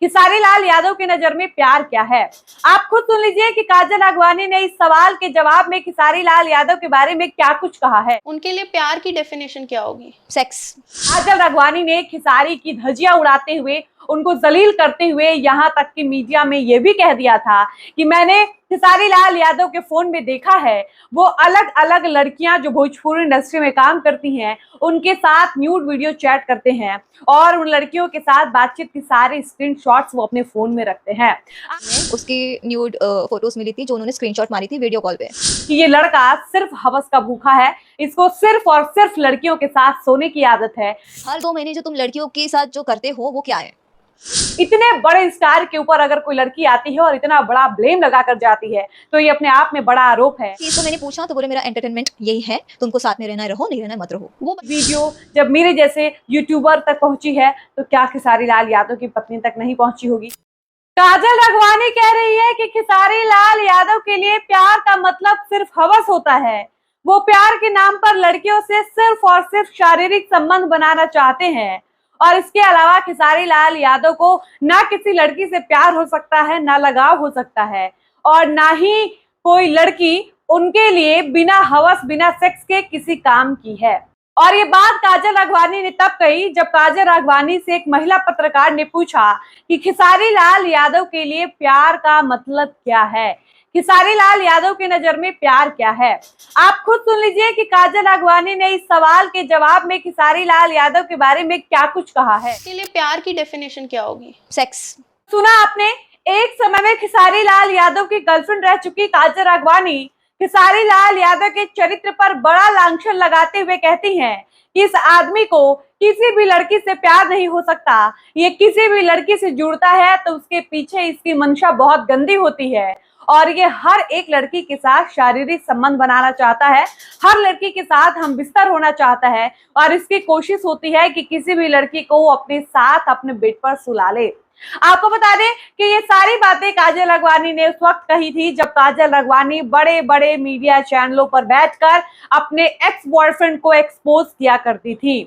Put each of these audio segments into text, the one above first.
खेसारी लाल यादव की नजर में प्यार क्या है? आप खुद सुन लीजिए कि काजल राघवानी ने इस सवाल के जवाब में खेसारी लाल यादव के बारे में क्या कुछ कहा है। उनके लिए प्यार की डेफिनेशन क्या होगी? सेक्स। काजल राघवानी ने खेसारी की धज्जियां उड़ाते हुए, उनको जलील करते हुए, यहाँ तक कि मीडिया में यह भी कह दिया था कि मैंने खेसारी लाल यादव के फोन में देखा है, वो अलग अलग लड़कियां जो भोजपुरी इंडस्ट्री में काम करती हैं उनके साथ न्यूड वीडियो चैट करते हैं और उन लड़कियों के साथ बातचीत की सारे स्क्रीनशॉट्स वो अपने फोन में रखते हैं। उसकी न्यूड फोटोज मिली थी जो उन्होंने स्क्रीनशॉट मारी थी वीडियो कॉल पे कि ये लड़का सिर्फ हवस का भूखा है, इसको सिर्फ और सिर्फ लड़कियों के साथ सोने की आदत है। हर 2 महीने जो तुम लड़कियों के साथ जो करते हो वो क्या है? इतने बड़े स्टार के ऊपर अगर कोई लड़की आती है और इतना बड़ा ब्लेम लगा कर जाती है तो ये अपने आप में बड़ा आरोप है। इसको मैंने पूछा तो बोले मेरा एंटरटेनमेंट यही है, तुमको साथ में रहना है रहो, नहीं रहना मत रहो। वो वीडियो जब मेरे जैसे यूट्यूबर तक पहुंची है तो क्या खेसारी लाल यादव की पत्नी तक नहीं पहुंची होगी? काजल राघवानी कह रही है कि खेसारी लाल यादव के लिए प्यार का मतलब सिर्फ हवस होता है। वो प्यार के नाम पर लड़कियों से सिर्फ और सिर्फ शारीरिक संबंध बनाना चाहते हैं और इसके अलावा खेसारी लाल यादव को ना किसी लड़की से प्यार हो सकता है, ना लगाव हो सकता है और ना ही कोई लड़की उनके लिए बिना हवस बिना सेक्स के किसी काम की है। और ये बात काजल राघवानी ने तब कही जब काजल राघवानी से एक महिला पत्रकार ने पूछा कि खेसारी लाल यादव के लिए प्यार का मतलब क्या है, खेसारी लाल यादव की नजर में प्यार क्या है। आप खुद सुन लीजिए कि काजल राघवानी ने इस सवाल के जवाब में खेसारी लाल यादव के बारे में क्या कुछ कहा है। उनके लिए प्यार की डेफिनेशन क्या होगी? सेक्स। सुना आपने, एक समय में खेसारी लाल यादव की गर्लफ्रेंड रह चुकी काजल राघवानी खेसारी लाल यादव के चरित्र पर बड़ा लांछन लगाते हुए कहती हैं कि इस आदमी को किसी भी लड़की से प्यार नहीं हो सकता, ये किसी भी लड़की से जुड़ता है तो उसके पीछे इसकी मंशा बहुत गंदी होती है और ये हर एक लड़की के साथ शारीरिक संबंध बनाना चाहता है, हर लड़की के साथ हम बिस्तर होना चाहता है और इसकी कोशिश होती है कि किसी भी लड़की को अपने साथ अपने बेड पर सुला ले। आपको बता दें कि ये सारी बातें काजल राघवानी ने उस वक्त कही थी जब काजल राघवानी बड़े बड़े मीडिया चैनलों पर बैठकर अपने एक्स बॉयफ्रेंड को एक्सपोज किया करती थी।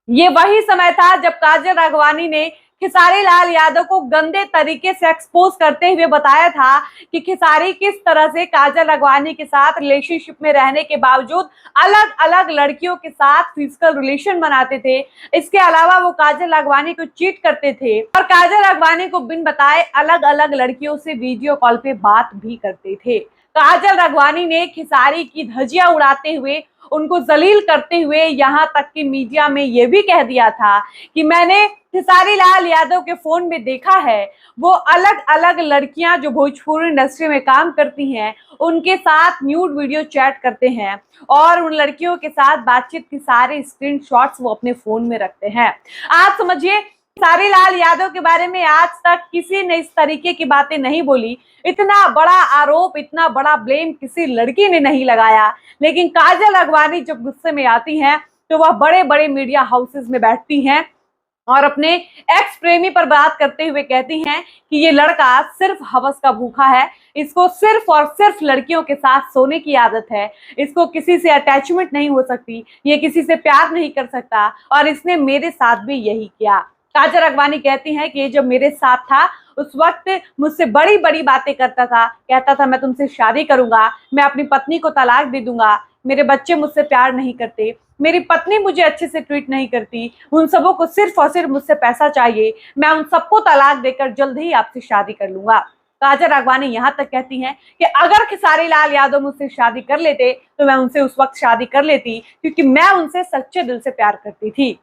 ये वही समय था जब काजल राघवानी ने खेसारी लाल यादव को गंदे तरीके से एक्सपोज करते हुए बताया था कि खेसारी किस तरह से काजल राघवानी के साथ रिलेशनशिप में रहने के बावजूद अलग अलग लड़कियों के साथ फिजिकल रिलेशन बनाते थे। इसके अलावा वो काजल राघवानी को चीट करते थे और काजल राघवानी को बिन बताए अलग अलग लड़कियों से वीडियो कॉल पे बात भी करते थे। काजल राघवानी ने खेसारी की धज्जियां उड़ाते हुए, उनको जलील करते हुए, यहाँ तक कि मीडिया में यह भी कह दिया था कि मैंने खेसारी लाल यादव के फोन में देखा है, वो अलग अलग लड़कियां जो भोजपुरी इंडस्ट्री में काम करती हैं उनके साथ न्यूड वीडियो चैट करते हैं और उन लड़कियों के साथ बातचीत की सारे स्क्रीनशॉट्स वो अपने फोन में रखते हैं। आप समझिए, खेसारी लाल यादव के बारे में आज तक किसी ने इस तरीके की बातें नहीं बोली, इतना बड़ा आरोप, इतना बड़ा ब्लेम किसी लड़की ने नहीं लगाया। लेकिन काजल राघवानी जब गुस्से में आती हैं तो वह बड़े बड़े मीडिया हाउसेस में बैठती हैं और अपने एक्स प्रेमी पर बात करते हुए कहती हैं कि ये लड़का सिर्फ हवस का भूखा है, इसको सिर्फ और सिर्फ लड़कियों के साथ सोने की आदत है, इसको किसी से अटैचमेंट नहीं हो सकती, ये किसी से प्यार नहीं कर सकता और इसने मेरे साथ भी यही किया। काजल राघवानी कहती हैं कि ये जब मेरे साथ था उस वक्त मुझसे बड़ी बड़ी बातें करता था, कहता था मैं तुमसे शादी करूंगा, मैं अपनी पत्नी को तलाक दे दूंगा, मेरे बच्चे मुझसे प्यार नहीं करते, मेरी पत्नी मुझे अच्छे से ट्रीट नहीं करती, उन सबों को सिर्फ और सिर्फ मुझसे पैसा चाहिए, मैं उन सबको तलाक देकर जल्द ही आपसे शादी कर लूंगा। काजल राघवानी यहाँ तक कहती हैं कि अगर खेसारी लाल यादव मुझसे शादी कर लेते तो मैं उनसे उस वक्त शादी कर लेती, क्योंकि मैं उनसे सच्चे दिल से प्यार करती थी,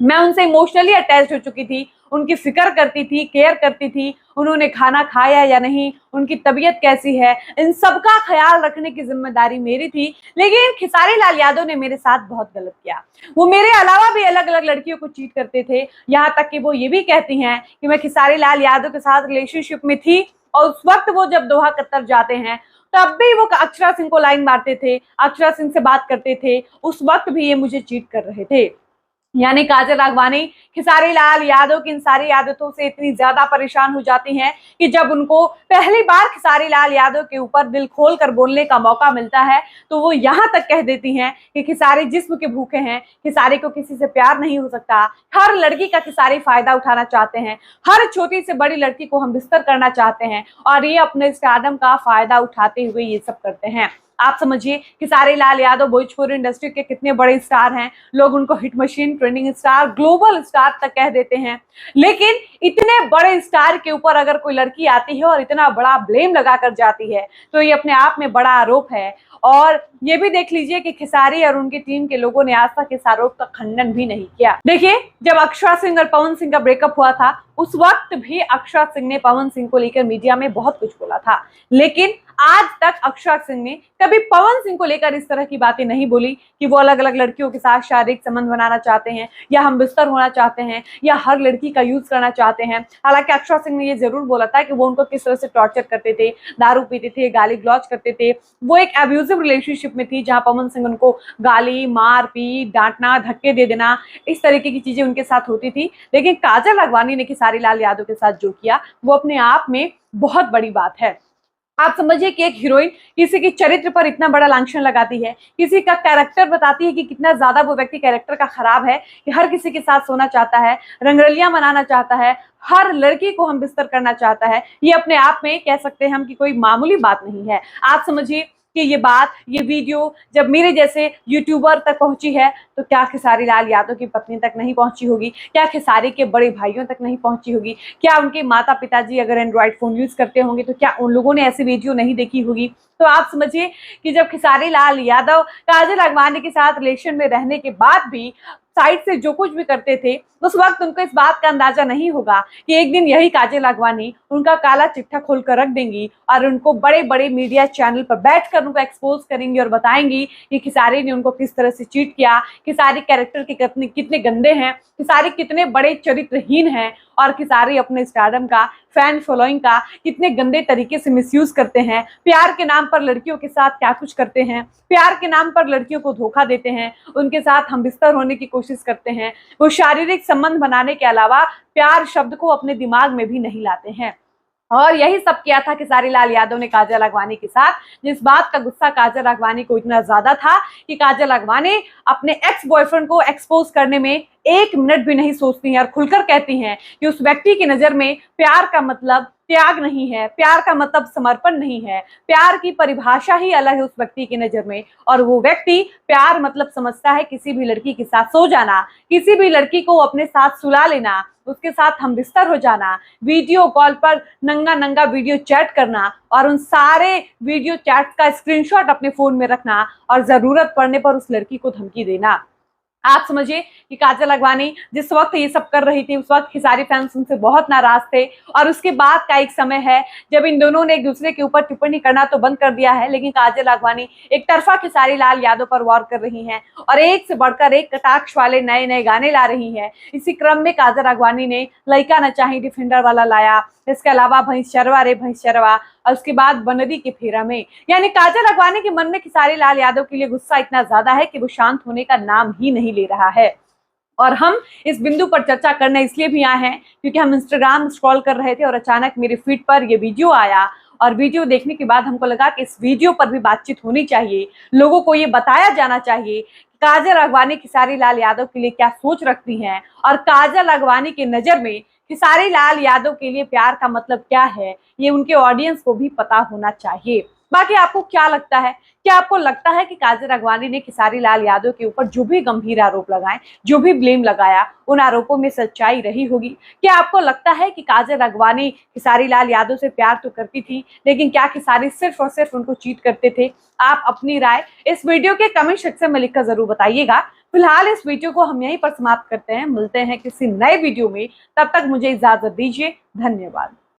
मैं उनसे इमोशनली अटैच हो चुकी थी, उनकी फिक्र करती थी, केयर करती थी, उन्होंने खाना खाया या नहीं, उनकी तबीयत कैसी है, इन सब का ख्याल रखने की जिम्मेदारी मेरी थी। लेकिन खेसारी लाल यादव ने मेरे साथ बहुत गलत किया, वो मेरे अलावा भी अलग अलग लड़कियों को चीट करते थे, यहाँ तक कि वो ये भी कहती हैं कि मैं खेसारी लाल यादव के साथ रिलेशनशिप में थी और उस वक्त वो जब दोहा कतर जाते हैं तब भी वो अक्षरा सिंह को लाइन मारते थे, अक्षरा सिंह से बात करते थे, उस वक्त भी ये मुझे चीट कर रहे थे। यानी काजल राघवानी खेसारी लाल यादव की इन सारी आदतों से इतनी ज्यादा परेशान हो जाती हैं कि जब उनको पहली बार खेसारी लाल यादव के ऊपर दिल खोल कर बोलने का मौका मिलता है तो वो यहाँ तक कह देती हैं कि खेसारी जिस्म के भूखे हैं, खेसारी को किसी से प्यार नहीं हो सकता, हर लड़की का खेसारी फायदा उठाना चाहते हैं, हर छोटी से बड़ी लड़की को हम बिस्तर करना चाहते हैं और ये अपने स्टारडम का फायदा उठाते हुए ये सब करते हैं। आप समझिए खेसारी लाल यादव भोजपुरी इंडस्ट्री के कितने बड़े स्टार हैं, लोग उनको hit machine, trending star, global star तक कह देते हैं। लेकिन इतने बड़े स्टार के ऊपर अगर कोई लड़की आती है और इतना बड़ा ब्लेम लगाकर जाती है तो ये अपने आप में बड़ा आरोप है। और ये भी देख लीजिए कि खेसारी और उनकी टीम के लोगों ने आज तक इस आरोप का खंडन भी नहीं किया। देखिए, जब अक्षरा सिंह और पवन सिंह का ब्रेकअप हुआ था उस वक्त भी अक्षरा सिंह ने पवन सिंह को लेकर मीडिया में बहुत कुछ बोला था, लेकिन आज तक अक्षरा सिंह ने कभी पवन सिंह को लेकर इस तरह की बातें नहीं बोली कि वो अलग अलग लड़कियों के साथ शारीरिक संबंध बनाना चाहते हैं या हम बिस्तर होना चाहते हैं या हर लड़की का यूज करना चाहते हैं। हालांकि अक्षरा सिंह ने ये जरूर बोला था कि वो उनको किस तरह से टॉर्चर करते थे, दारू पीते थे, गाली गलौज करते थे। वो एक अब्यूजिव रिलेशनशिप में थी जहां पवन सिंह उनको गाली, मार पीट, डांटना, धक्के दे देना, इस तरीके की चीजें उनके साथ होती थी। लेकिन काजल राघवानी ने खेसारी लाल यादव के साथ जो किया वो अपने आप में बहुत बड़ी बात है। आप समझिए कि एक हीरोइन किसी के चरित्र पर इतना बड़ा लांछन लगाती है, किसी का कैरेक्टर बताती है कि कितना ज्यादा वो व्यक्ति कैरेक्टर का खराब है, कि हर किसी के साथ सोना चाहता है, रंगरलियां मनाना चाहता है, हर लड़की को हम बिस्तर करना चाहता है। ये अपने आप में कह सकते हैं हम कि कोई मामूली बात नहीं है। आप समझिए कि ये बात, ये वीडियो जब मेरे जैसे यूट्यूबर तक पहुंची है तो क्या खेसारी लाल यादव की पत्नी तक नहीं पहुंची होगी? क्या खेसारी के बड़े भाइयों तक नहीं पहुंची होगी? क्या उनके माता पिताजी अगर एंड्रॉइड फोन यूज करते होंगे तो क्या उन लोगों ने ऐसी वीडियो नहीं देखी होगी? तो आप समझिए कि जब खेसारी लाल यादव काजल राघवानी के साथ रिलेशन में रहने के बाद भी साइड से जो कुछ भी करते थे उस वक्त उनको इस बात का अंदाजा नहीं होगा कि एक दिन यही काजल राघवानी उनका काला चिट्ठा खोलकर रख देंगी और उनको बड़े बड़े मीडिया चैनल पर बैठकर उनको एक्सपोज करेंगी और बताएंगी कि खेसारी ने उनको किस तरह से चीट किया, खेसारी कैरेक्टर के कितने गंदे हैं, खेसारी कितने बड़े चरित्रहीन हैं और खेसारी अपने स्टारडम का, फैन फॉलोइंग का कितने गंदे तरीके से मिसयूज करते हैं, प्यार के नाम पर लड़कियों के साथ क्या कुछ करते हैं, प्यार के नाम पर लड़कियों को धोखा देते हैं, उनके साथ हम बिस्तर होने की कोशिश करते हैं। वो शारीरिक संबंध बनाने के अलावा प्यार शब्द को अपने दिमाग में भी नहीं लाते हैं। और यही सब किया था खेसारी लाल यादव ने काजल राघवानी के साथ, जिस बात का गुस्सा काजल राघवानी को इतना ज्यादा था कि काजल राघवानी अपने एक्स बॉयफ्रेंड को एक्सपोज करने में एक मिनट भी नहीं सोचती हैं और खुलकर कहती हैं कि उस व्यक्ति की नजर में प्यार का मतलब त्याग नहीं है, प्यार का मतलब समर्पण नहीं है, प्यार की परिभाषा ही अलग है उस व्यक्ति की नजर में। और वो व्यक्ति प्यार मतलब समझता है किसी भी लड़की के साथ सो जाना, किसी भी लड़की को अपने साथ सुला लेना, उसके साथ हम बिस्तर हो जाना, वीडियो कॉल पर नंगा नंगा वीडियो चैट करना और उन सारे वीडियो चैट का स्क्रीनशॉट अपने फोन में रखना और जरूरत पड़ने पर उस लड़की को धमकी देना। आप समझिए कि काजल राघवानी जिस वक्त ये सब कर रही थी उस वक्त खेसारी फैंस उनसे बहुत नाराज थे और उसके बाद का एक समय है जब इन दोनों ने एक दूसरे के ऊपर टिप्पणी करना तो बंद कर दिया है, लेकिन काजल राघवानी एक तरफा खेसारी लाल यादव पर वार कर रही हैं और एक से बढ़कर एक कटाक्ष वाले नए नए गाने ला रही हैं। इसी क्रम में काजल राघवानी ने लइका न चाही डिफेंडर वाला लाया, इसके अलावा भैंस चरवा रे भैंस चरवा और उसके बाद बनरी के फेरा में। यानी काजल राघवानी के मन में खेसारी लाल यादव के लिए गुस्सा इतना ज्यादा है कि वो शांत होने का नाम ही नहीं ले रहा है। और हम इस बिंदु पर चर्चा करने इसलिए भी आए हैं क्योंकि हम इंस्टाग्राम स्क्रॉल कर रहे थे और अचानक मेरे फीड पर ये वीडियो आया और वीडियो देखने के बाद हमको लगा कि इस वीडियो पर भी बातचीत होनी चाहिए, लोगों को ये बताया जाना चाहिए काजल राघवानी खेसारी लाल यादव के लिए क्या सोच रखती हैं और काजल राघवानी की नजर में खेसारी लाल यादव के लिए प्यार का मतलब क्या है, ये उनके ऑडियंस को भी पता होना चाहिए। बाकी आपको क्या लगता है? क्या आपको लगता है कि काजल राघवानी ने खेसारी लाल यादव के ऊपर जो भी गंभीर आरोप लगाए, जो भी ब्लेम लगाया, उन आरोपों में सच्चाई रही होगी? क्या आपको लगता है कि काजल राघवानी खेसारी लाल यादव से प्यार तो करती थी, लेकिन क्या खेसारी सिर्फ और सिर्फ उनको चीट करते थे? आप अपनी राय इस वीडियो के कमेंट सेक्शन में लिखकर जरूर बताइएगा। फिलहाल इस वीडियो को हम यहीं पर समाप्त करते हैं, मिलते हैं किसी नए वीडियो में, तब तक मुझे इजाजत दीजिए। धन्यवाद।